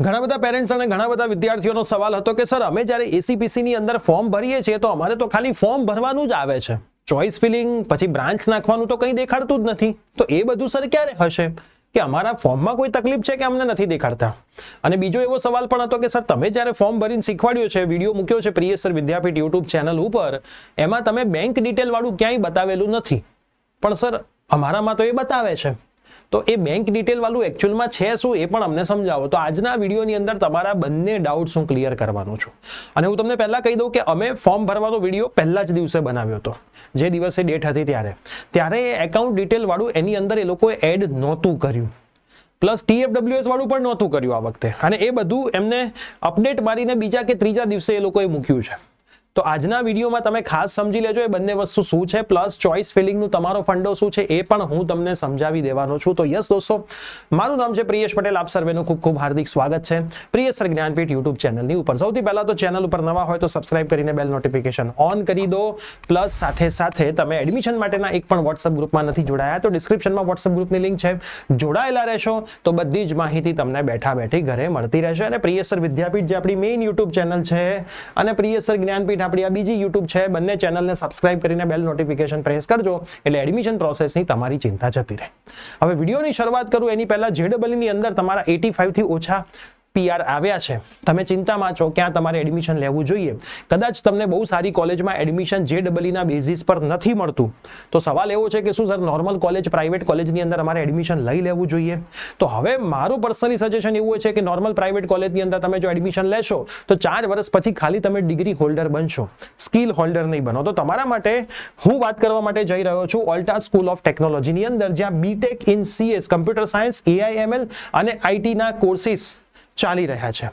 ઘણા બધા પેરેન્ટ્સ અને ઘણા બધા વિદ્યાર્થીઓનો સવાલ હતો કે સર અમે જ્યારે એસીપીસી ની અંદર ફોર્મ ભરીએ છીએ તો અમારે તો ખાલી ફોર્મ ભરવાનું જ આવે છે, ચોઇસ ફિલિંગ પછી બ્રાન્ચ નાખવાનું તો કંઈ દેખાડતું જ નથી, તો એ બધું સર ક્યારે હશે કે અમારા ફોર્મમાં કોઈ તકલીફ છે કે અમને નથી દેખાડતા? અને બીજો એવો સવાલ પણ હતો કે સર તમે જ્યારે ફોર્મ ભરીને શીખવાડ્યો છે, વિડીયો મૂક્યો છે પ્રિય સર વિદ્યાપીઠ યુટ્યુબ ચેનલ ઉપર, એમાં તમે બેંક ડિટેલ વાળું ક્યાંય બતાવેલું નથી, પણ સર અમારામાં તો એ બતાવે છે, તો એ બેંક ડિટેલ વાળું એકચ્યુઅલમાં છે શું એ પણ અમને સમજાવો. તો આજના વિડીયોની અંદર તમારા બંને ડાઉટ્સ હું ક્લિયર કરવાનો છું. અને હું તમને પહેલા કહી દઉં કે અમે ફોર્મ ભરવાનો વિડીયો પહેલા જ દિવસે બનાવ્યો હતો, જે દિવસે ડેટ હતી ત્યારે એ એકાઉન્ટ ડિટેલ વાળું એની અંદર એ લોકોએ એડ નહોતું કર્યું, પ્લસ TFWS વાળું પણ નહોતું કર્યું આ વખતે, અને એ બધું એમને અપડેટ મારીને બીજા કે ત્રીજા દિવસે એ લોકોએ મૂક્યું છે. તો આજના વિડીયોમાં તમે ખાસ સમજી લેજો એ બંને વસ્તુ શું છે, પ્લસ ચોઇસ ફિલિંગનું તમારો ફંડો શું છે એ પણ હું તમને સમજાવી દેવાનો છું. તો યસ દોસ્તો, મારું નામ છે પ્રિયેશ પટેલ, આપ સર્વેનું ખૂબ ખૂબ હાર્દિક સ્વાગત છે પ્રિયેશ સર જ્ઞાનપીઠ યુટ્યુબ ચેનલની ઉપર. સૌથી પહેલા તો ચેનલ ઉપર નવા હોય તો સબસ્ક્રાઇબ કરીને બેલ નોટિફિકેશન ઓન કરી દો, પ્લસ સાથે સાથે તમે એડમિશન માટેના એક પણ વોટ્સઅપ ગ્રુપમાં નથી જોડાયા તો ડિસ્ક્રિપ્શનમાં વોટ્સઅપ ગ્રુપની લિંક છે, જોડાયેલા રહેશો તો બધી જ માહિતી તમને બેઠા બેઠી ઘરે મળતી રહેશે. અને પ્રિયેશ સર વિદ્યાપીઠ જે આપણી મેઇન યુટ્યુબ ચેનલ છે અને પ્રિયેશ સર જ્ઞાનપીઠ આપણી આ બીજી યુટ્યુબ છે, બંને ચેનલને સબસ્ક્રાઇબ કરીને બેલ નોટિફિકેશન પ્રેસ કરજો એટલે એડમિશન પ્રોસેસની તમારી ચિંતા જતી રહે. હવે વિડીયોની શરૂઆત કરું એની પહેલા JEE ની અંદર તમારા 85 થી ઓછા PR આવ્યા છે, તમે ચિંતામાં છો ક્યાં તમારે એડમિશન લેવું જોઈએ. કદાચ તમને બહુ સારી કોલેજમાં એડમિશન JEE ના બેઝિસ પર નથી મળતું, તો સવાલ એવો છે કે શું સર નોર્મલ કોલેજ, પ્રાઇવેટ કોલેજની અંદર અમારે એડમિશન લઈ લેવું જોઈએ? તો હવે મારું પર્સનલી સજેશન એવું છે કે નોર્મલ પ્રાઇવેટ કોલેજની અંદર તમે જો એડમિશન લેશો તો 4 વર્ષ પછી ખાલી તમે ડિગ્રી હોલ્ડર બનશો, સ્કિલ હોલ્ડર નહીં બનો. તો તમારા માટે હું વાત કરવા માટે જઈ રહ્યો છું ઓલ્ટા સ્કૂલ ઓફ ટેકનોલોજીની અંદર, જ્યાં BTech in CS computer science, AI ML અને IT ના કોર્સિસ ચાલી રહ્યા છે.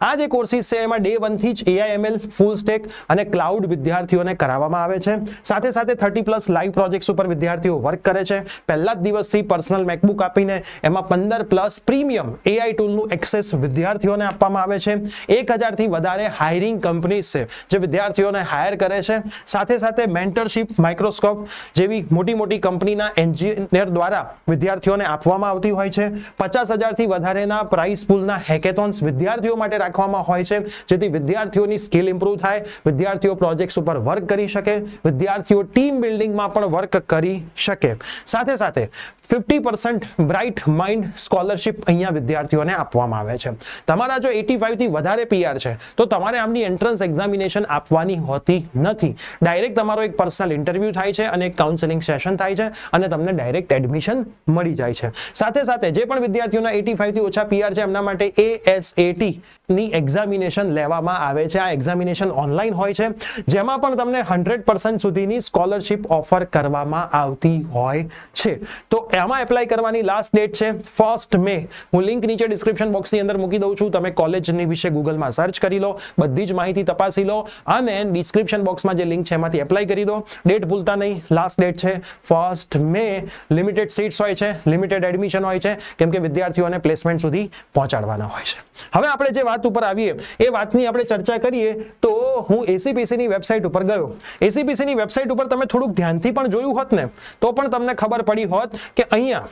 આ જે કોર્સિસ છે એમાં ડે 1 થી જ AI ML, ફૂલ સ્ટેક અને ક્લાઉડ વિદ્યાર્થીઓને કરાવવામાં આવે છે. સાથે સાથે 30+ લાઈવ પ્રોજેક્ટ્સ ઉપર વિદ્યાર્થીઓ વર્ક કરે છે. પહેલા જ દિવસથી પર્સનલ મેકબુક આપીને એમાં 15+ પ્રીમિયમ AI ટૂલનું એક્સેસ વિદ્યાર્થીઓને આપવામાં આવે છે. 1000 થી વધારે હાયરિંગ કંપનીઝ છે જે વિદ્યાર્થીઓને હાયર કરે છે. સાથે સાથે મેન્ટરશિપ માઇક્રોસ્કોપ જેવી મોટી મોટી કંપનીના એન્જિનિયર દ્વારા વિદ્યાર્થીઓને આપવામાં આવતી હોય છે. 50,000 થી વધારેના પ્રાઇઝ પૂલના હેકેથોન્સ વિદ્યાર્થીઓ માટે રાખવામાં હોય છે, જેથી વિદ્યાર્થીઓની સ્કિલ ઇમ્પ્રૂવ થાય, વિદ્યાર્થીઓ પ્રોજેક્ટ્સ ઉપર વર્ક કરી શકે, વિદ્યાર્થીઓ ટીમ બિલ્ડિંગમાં પણ વર્ક કરી શકે. સાથે સાથે 50% બ્રાઇટ માઇન્ડ સ્કોલરશિપ અહીંયા વિદ્યાર્થીઓને આપવામાં આવે છે. તમારા જો 85 થી વધારે PR છે તો તમારે આમની એન્ટ્રન્સ એક્ઝામિનેશન આપવાની હોતી નથી. ડાયરેક્ટ તમારો એક પર્સનલ ઇન્ટરવ્યુ થાય છે અને એક કાઉન્સેલિંગ સેશન થાય છે અને તમને ડાયરેક્ટ એડમિશન મળી જાય છે. સાથે સાથે જે પણ વિદ્યાર્થીઓના 85 થી ઓછા PR છે એમના માટે ASAT ની એક્ઝામિનેશન લેવામાં આવે છે. આ એક્ઝામિનેશન ઓનલાઈન હોય છે, જેમાં પણ તમને 100% સુધીની સ્કોલરશિપ ઓફર કરવામાં આવતી હોય છે. તો આમાં એપ્લાય કરવાની લાસ્ટ ડેટ છે 1 મે. હું લિંક નીચે ડિસ્ક્રિપ્શન બોક્સની અંદર મૂકી દઉં છું, તમે કોલેજની વિશે ગૂગલમાં સર્ચ કરી લો, બધી જ માહિતી તપાસી લો અને ડિસ્ક્રિપ્શન બોક્સમાં જે લિંક છે એમાંથી એપ્લાય કરી દો. ડેટ ભૂલતા નહીં, લાસ્ટ ડેટ છે 1 મે. લિમિટેડ સીટ્સ હોય છે, લિમિટેડ એડમિશન હોય છે, કેમ કે વિદ્યાર્થીઓને પ્લેસમેન્ટ સુધી પહોંચાડવાના હોય છે. હવે આપણે જે વાત ઉપર આવીએ એ વાતની આપણે ચર્ચા કરીએ તો હું ACPC ની વેબસાઇટ ઉપર ગયો. ACPC ની વેબસાઇટ ઉપર તમે થોડુંક ધ્યાનથી પણ જોયું હોત ને તો પણ તમને ખબર પડી હોત કે અહીંયા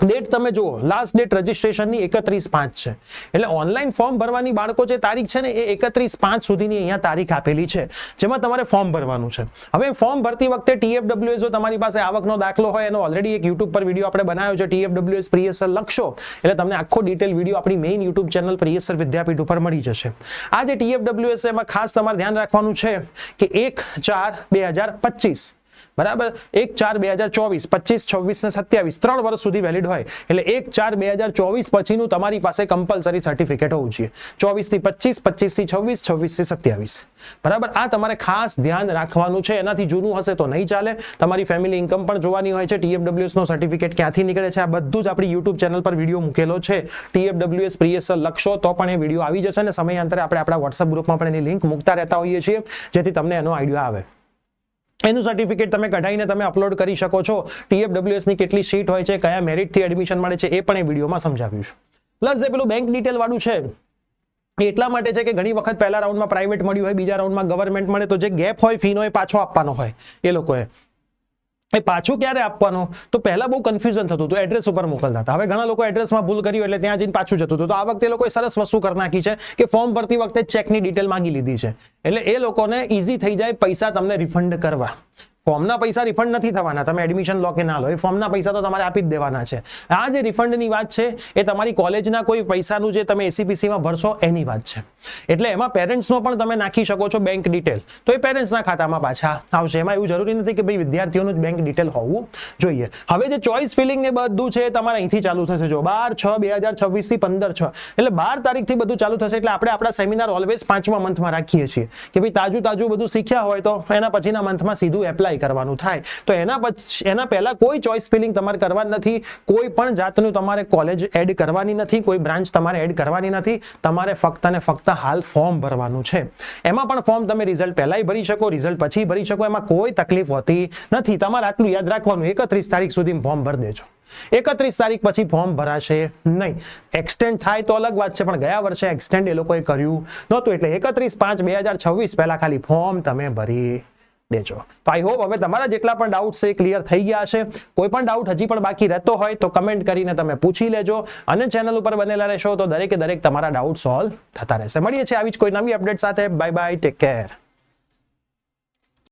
ડેટ તમે જુઓ, લાસ્ટ ડેટ રજીસ્ટ્રેશનની 31/5 છે. એટલે ઓનલાઈન ફોર્મ ભરવાની બાળકો જે તારીખ છે ને એ 31/5 સુધીની અહીંયા તારીખ આપેલી છે, જેમાં તમારે ફોર્મ ભરવાનું છે. હવે ફોર્મ ભરતી વખતે TFWS જો તમારી પાસે આવકનો દાખલો હોય, એનો ઓલરેડી એક YouTube પર વિડીયો આપણે બનાવ્યો છે, TFWS પ્રિયેશ સર લખશો એટલે તમને આખો ડિટેલ વિડીયો આપણી main YouTube channel Priyesh sir Vidyapeeth ઉપર મળી જશે. આ જે TFWS એમાં ખાસ તમારે ધ્યાન રાખવાનું છે કે 1/4/2025 બરાબર, 1/4/2024, 25, 26 ને 27 3 વર્ષ સુધી વેલિડ હોય. એટલે 1/4/2024 પછીનું તમારી પાસે કમ્પલસરી સર્ટિફિકેટ હોવું જોઈએ. 24 થી 25, 25 થી 26, 26 થી 27 બરાબર. આ તમારે ખાસ ધ્યાન રાખવાનું છે. એનાથી જૂનું હશે તો નહીં ચાલે. તમારી ફેમિલી ઇન્કમ પણ જોવાની હોય છે, TFWS નો સર્ટિફિકેટ ક્યાંથી નીકળે છે, આ બધું જ આપણી YouTube ચેનલ પર વિડીયો મૂકેલો છે. TFWS પ્રિયેશ સર લખશો તો પણ એ વિડીયો આવી જશે અને સમયાંતરે આપણે આપણા WhatsApp ગ્રુપમાં પણ એની લિંક મૂકતા રહેતા હોઈએ છીએ, જેથી તમને એનો આઈડિયા આવે. એનું સર્ટિફિકેટ તમે કઢાઈને તમે અપલોડ કરી શકો છો. TFWS ની કેટલી સીટ હોય છે, કયા મેરિટથી એડમિશન મળે છે, એ પણ એ વિડીયોમાં સમજાવ્યું છે. પ્લસ જે પેલું બેંક ડિટેલ વાળું છે એટલા માટે છે કે ઘણી વખત પહેલા રાઉન્ડમાં પ્રાઇવેટ મળ્યું હોય, બીજા રાઉન્ડમાં ગવર્મેન્ટ મળે, તો જે ગેપ હોય ફીનો એ પાછો આપવાનો હોય એ લોકોએ. એ પાછું ક્યારે આપવાનું? તો પહેલા બહુ કન્ફ્યુઝન થતું હતું, એડ્રેસ ઉપર મોકલતા હતા. હવે ઘણા લોકો એડ્રેસમાં ભૂલ કર્યું એટલે ત્યાં જઈને પાછું જતું હતું. તો આ વખતે લોકોએ સરસ વસ્તુ કરી નાખી છે કે ફોર્મ ભરતી વખતે ચેકની ડિટેલ માંગી લીધી છે, એટલે એ લોકોને ઈઝી થઈ જાય પૈસા તમને રિફંડ કરવા. ફોર્મના પૈસા રિફંડ નથી થવાના, તમે એડમિશન લો કે ના લો, એ ફોર્મના પૈસા તો તમારે આપી જ દેવાના છે. આ જે રિફંડની વાત છે એ તમારી કોલેજના કોઈ પૈસાનું જે તમે એસીપીસીમાં ભરશો એની વાત છે. એટલે એમાં પેરેન્ટ્સનો પણ તમે નાખી શકો છો બેંક ડિટેલ, તો એ પેરેન્ટ્સના ખાતામાં પાછા આવશે. એમાં એવું જરૂરી નથી કે ભાઈ વિદ્યાર્થીઓનું જ બેંક ડિટેલ હોવું જોઈએ. હવે જે ચોઇસ ફિલિંગ ને બધું છે તમારે અહીંથી ચાલુ થશે. જો 12/6/2026 થી 15/6 એટલે 12 તારીખથી બધું ચાલુ થશે. એટલે આપણે આપણા સેમિનાર ઓલવેઝ 5મા મંથમાં રાખીએ છીએ કે ભાઈ તાજું બધું શીખ્યા હોય તો એના પછીના મંથમાં સીધું એપ્લાય કરવાનું થાય. તો એના પહેલા કોઈ ચોઇસ ફિલિંગ તમારે કરવાની નથી, કોઈ પણ જાતનું તમારે કોલેજ એડ કરવાની નથી, કોઈ બ્રાન્ચ તમારે એડ કરવાની નથી. તમારે ફક્ત ને ફક્ત હાલ ફોર્મ ભરવાનું છે. એમાં પણ ફોર્મ તમે રિઝલ્ટ પહેલાય ભરી શકો, રિઝલ્ટ પછી ભરી શકો, એમાં કોઈ તકલીફ હોતી નથી. તમારે આટલું યાદ રાખવાનું, 31 તારીખ સુધી ફોર્મ ભરી દેજો. 31 તારીખ પછી ફોર્મ ભરાશે નહીં. એક્સટેન્ડ થાય તો અલગ વાત છે, પણ ગયા વર્ષે એક્સટેન્ડ એ લોકોએ કર્યું નહોતું. એટલે 31/5/2026 પહેલા ખાલી ફોર્મ તમે ભરી દેજો. તો આઈ હોપ હવે તમારા જેટલા પણ ડાઉટ છે ક્લિયર થઈ ગયા હશે. કોઈ પણ ડાઉટ હજી પણ બાકી રહેતો હોય તો કમેન્ટ કરીને તમે પૂછી લેજો, અને ચેનલ ઉપર બનેલા રહેશો તો દરેકે દરેક તમારા ડાઉટ સોલ્વ થતા રહેશે. મળીએ છીએ આવી જ કોઈ નવી અપડેટ સાથે. Bye bye, take care.